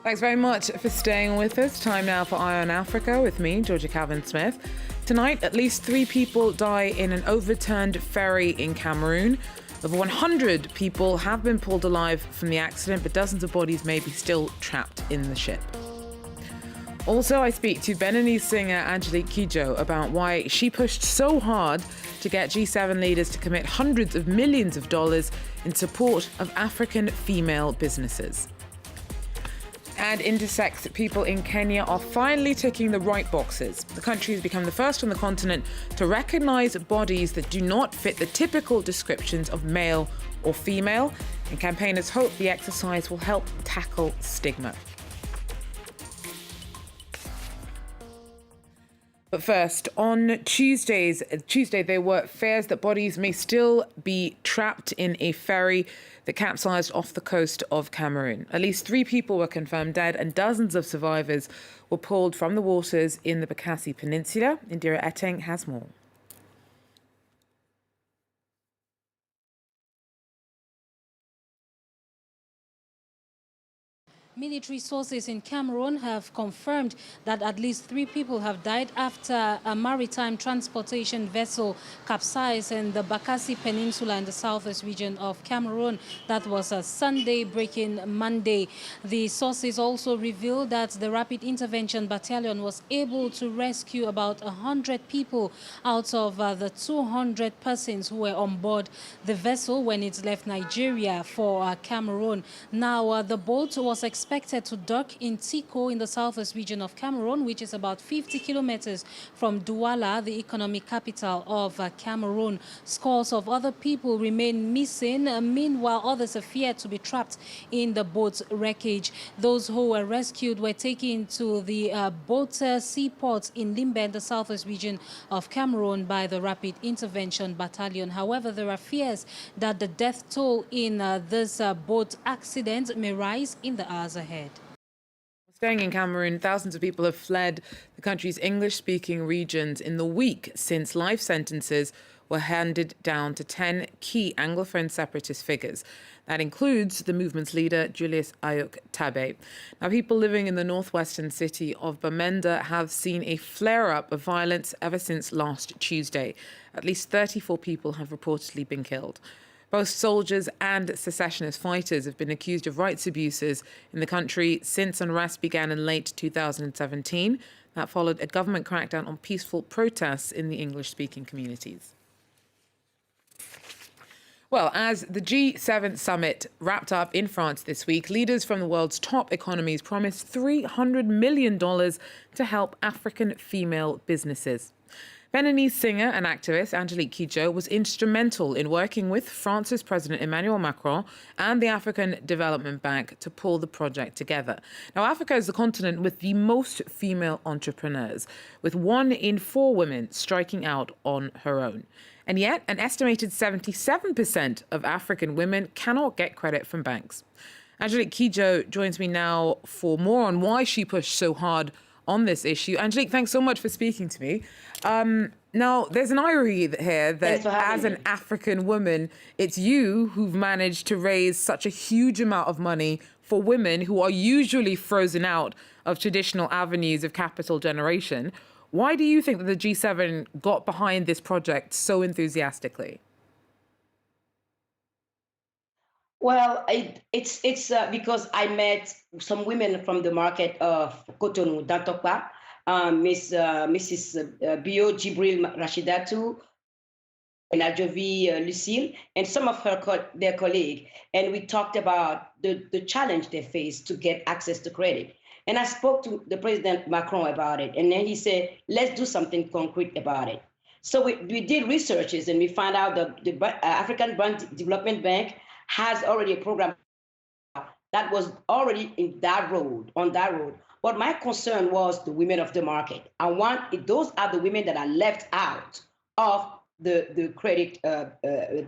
Thanks very much for staying with us. Time now for Eye on Africa with me, Georgia Calvin-Smith. Tonight, at least 3 people die in an overturned ferry in Cameroon. Over 100 people have been pulled alive from the accident, but dozens of bodies may be still trapped in the ship. Also, I speak to Beninese singer Angelique Kidjo about why she pushed so hard to get G7 leaders to commit hundreds of millions of dollars in support of African female businesses. And intersex people in Kenya are finally ticking the right boxes. The country has become the first on the continent to recognise bodies that do not fit the typical descriptions of male or female, and campaigners hope the exercise will help tackle stigma. But first, on Tuesday, there were fears that bodies may still be trapped in a ferry that capsized off the coast of Cameroon. At least 3 people were confirmed dead and dozens of survivors were pulled from the waters in the Bakassi Peninsula. Indira Eteng has more. Military sources in Cameroon have confirmed that at least 3 people have died after a maritime transportation vessel capsized in the Bakassi Peninsula in the southwest region of Cameroon. That was a Sunday, breaking Monday. The sources also revealed that the Rapid Intervention Battalion was able to rescue about 100 people out of the 200 persons who were on board the vessel when it left Nigeria for Cameroon. Now, the boat was expected to dock in Tiko in the southwest region of Cameroon, which is about 50 kilometers from Douala, the economic capital of Cameroon. Scores of other people remain missing. Meanwhile, others are feared to be trapped in the boat's wreckage. Those who were rescued were taken to the boat seaport in Limbe, the southwest region of Cameroon, by the Rapid Intervention Battalion. However, there are fears that the death toll in this boat accident may rise in the hours ahead. Staying in Cameroon, thousands of people have fled the country's English-speaking regions in the week since life sentences were handed down to 10 key Anglophone separatist figures. That includes the movement's leader, Julius Ayuk Tabe. Now, people living in the northwestern city of Bamenda have seen a flare-up of violence ever since last Tuesday. At least 34 people have reportedly been killed. Both soldiers and secessionist fighters have been accused of rights abuses in the country since unrest began in late 2017. That followed a government crackdown on peaceful protests in the English-speaking communities. Well, as the G7 summit wrapped up in France this week, leaders from the world's top economies promised $300 million to help African female businesses. Beninese singer and activist Angelique Kidjo was instrumental in working with France's President Emmanuel Macron and the African Development Bank to pull the project together. Now, Africa is the continent with the most female entrepreneurs, with 1 in 4 women striking out on her own. And yet, an estimated 77% of African women cannot get credit from banks. Angelique Kidjo joins me now for more on why she pushed so hard on this issue. Angelique, thanks so much for speaking to me. Now, there's an irony here that as an African woman, it's you who've managed to raise such a huge amount of money for women who are usually frozen out of traditional avenues of capital generation. Why do you think that the G7 got behind this project so enthusiastically? Well, it's because I met some women from the market of Cotonou, Dantokpa, Mrs. Bio Jibril Rashidatu, and Ajovi Lucille, and some of their colleagues. And we talked about the challenge they face to get access to credit. And I spoke to the President Macron about it. And then he said, let's do something concrete about it. So we did researches and we found out that the African Development Bank has already a program that was already on that road. But my concern was the women of the market. Those are the women that are left out of the credit,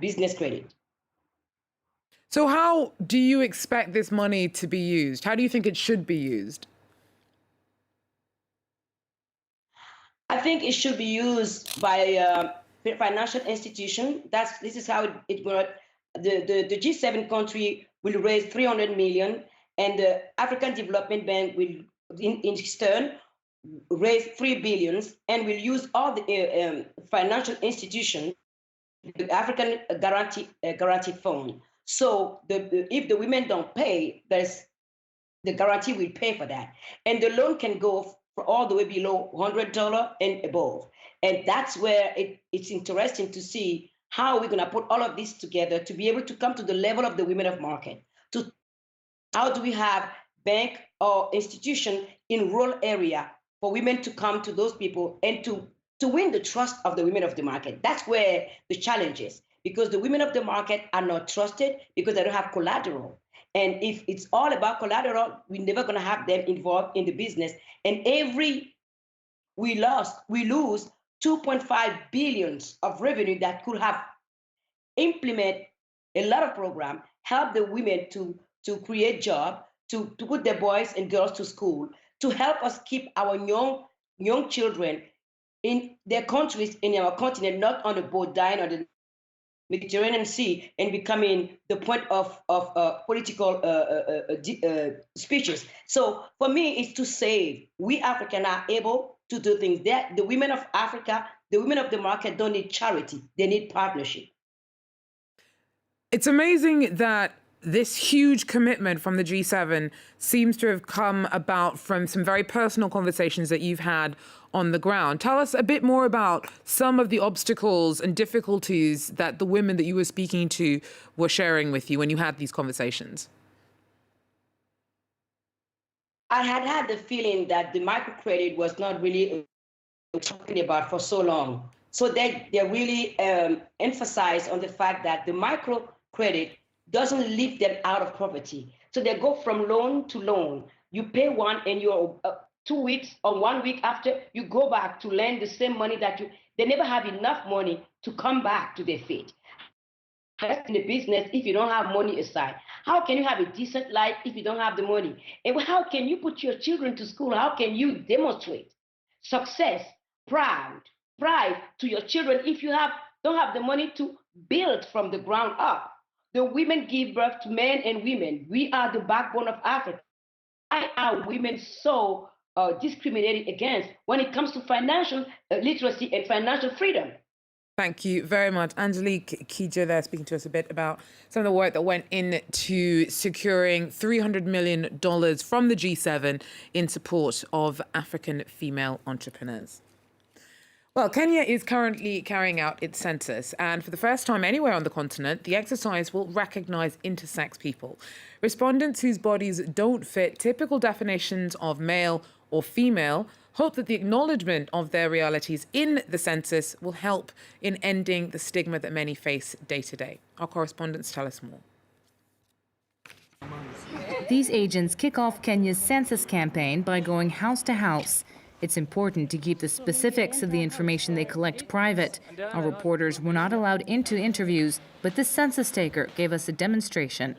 business credit. So how do you expect this money to be used? How do you think it should be used? I think it should be used by financial institution. This is how it works. The G7 country will raise 300 million, And the African Development Bank will, in turn, raise 3 billion and will use all the financial institutions, the African guarantee fund. So if the women don't pay, the guarantee will pay for that. And the loan can go for all the way below $100 and above. And that's where it's interesting to see how we're going to put all of this together to be able to come to the level of the women of market. How do we have bank or institution in rural area for women to come to those people and to win the trust of the women of the market? That's where the challenge is, because the women of the market are not trusted because they don't have collateral. And if it's all about collateral, we're never going to have them involved in the business. And we lose 2.5 billion of revenue that could have implement a lot of programs, help the women to create jobs, to put their boys and girls to school, to help us keep our young children in their countries, in our continent, not on a boat dying on the Mediterranean Sea and becoming the point of political speeches. So for me, it's to save. We Africans are able to do things. The women of Africa, the women of the market don't need charity. They need partnership. It's amazing that this huge commitment from the G7 seems to have come about from some very personal conversations that you've had on the ground. Tell us a bit more about some of the obstacles and difficulties that the women that you were speaking to were sharing with you when you had these conversations. I had the feeling that the microcredit was not really talking about for so long. So they really emphasize on the fact that the microcredit doesn't lift them out of poverty. So they go from loan to loan. You pay one and you're 2 weeks or 1 week after, you go back to lend the same money they never have enough money to come back to their feet. That's in the business if you don't have money aside. How can you have a decent life if you don't have the money? And how can you put your children to school? How can you demonstrate success, pride to your children if you don't have the money to build from the ground up? The women give birth to men and women. We are the backbone of Africa. Why are women so discriminated against when it comes to financial literacy and financial freedom? Thank you very much. Angelique Kidjo there speaking to us a bit about some of the work that went into securing $300 million from the G7 in support of African female entrepreneurs. Well, Kenya is currently carrying out its census, and for the first time anywhere on the continent, the exercise will recognise intersex people. Respondents whose bodies don't fit typical definitions of male or female hope that the acknowledgement of their realities in the census will help in ending the stigma that many face day to day. Our correspondents tell us more. These agents kick off Kenya's census campaign by going house to house. It's important to keep the specifics of the information they collect private. Our reporters were not allowed into interviews, but this census taker gave us a demonstration.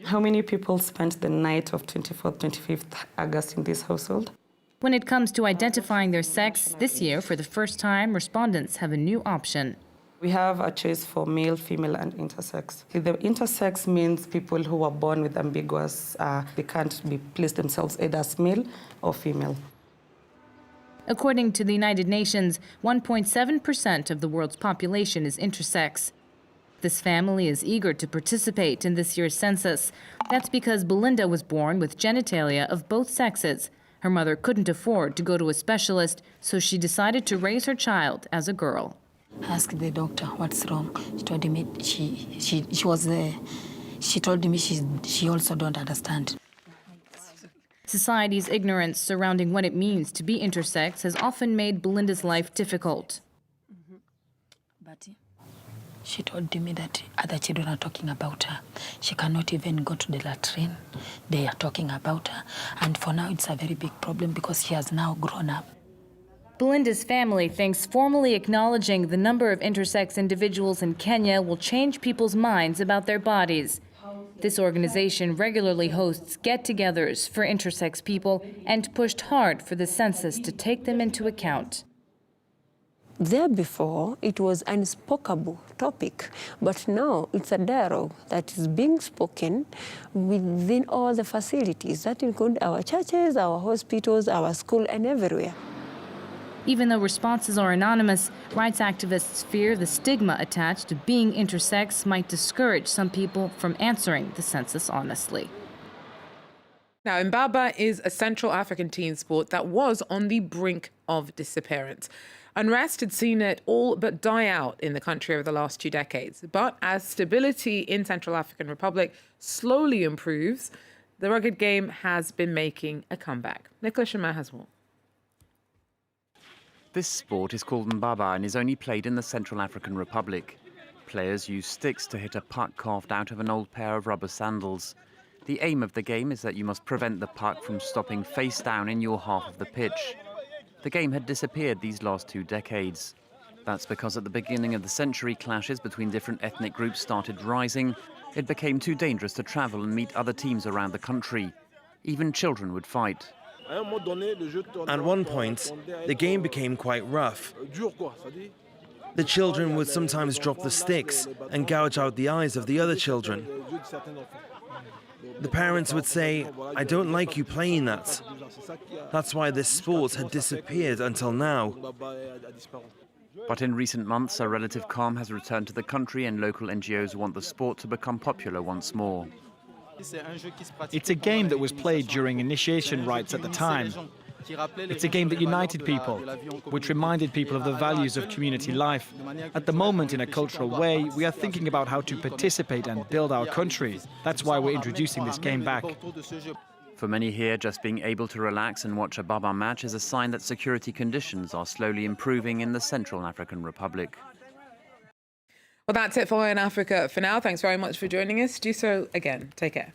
How many people spent the night of 24th, 25th August in this household? When it comes to identifying their sex, this year, for the first time, respondents have a new option. We have a choice for male, female, and intersex. The intersex means people who are born with ambiguous, they can't place themselves either as male or female. According to the United Nations, 1.7% of the world's population is intersex. This family is eager to participate in this year's census. That's because Belinda was born with genitalia of both sexes. Her mother couldn't afford to go to a specialist, so she decided to raise her child as a girl. Asked the doctor what's wrong. She told me she was there. She told me she also don't understand. Society's ignorance surrounding what it means to be intersex has often made Belinda's life difficult. But she told me that other children are talking about her. She cannot even go to the latrine. They are talking about her. And for now, it's a very big problem because she has now grown up. Belinda's family thinks formally acknowledging the number of intersex individuals in Kenya will change people's minds about their bodies. This organization regularly hosts get-togethers for intersex people and pushed hard for the census to take them into account. There before, it was an unspoken topic, but now it's a dialogue that is being spoken within all the facilities that include our churches, our hospitals, our school, and everywhere. Even though responses are anonymous, rights activists fear the stigma attached to being intersex might discourage some people from answering the census honestly. Now, Nbaba is a Central African team sport that was on the brink of disappearance. Unrest had seen it all but die out in the country over the last 2 decades. But as stability in Central African Republic slowly improves, the rugged game has been making a comeback. Nicolas Chemin has more. This sport is called Nbaba and is only played in the Central African Republic. Players use sticks to hit a puck carved out of an old pair of rubber sandals. The aim of the game is that you must prevent the puck from stopping face down in your half of the pitch. The game had disappeared these last 2 decades. That's because at the beginning of the century, clashes between different ethnic groups started rising. It became too dangerous to travel and meet other teams around the country. Even children would fight. At one point, the game became quite rough. The children would sometimes drop the sticks and gouge out the eyes of the other children. The parents would say, "I don't like you playing that." That's why this sport had disappeared until now. But in recent months, a relative calm has returned to the country and local NGOs want the sport to become popular once more. It's a game that was played during initiation rites at the time. It's a game that united people, which reminded people of the values of community life. At the moment, in a cultural way, we are thinking about how to participate and build our country. That's why we're introducing this game back. For many here, just being able to relax and watch a Baba match is a sign that security conditions are slowly improving in the Central African Republic. Well, that's it for In Africa for now. Thanks very much for joining us. Do so again. Take care.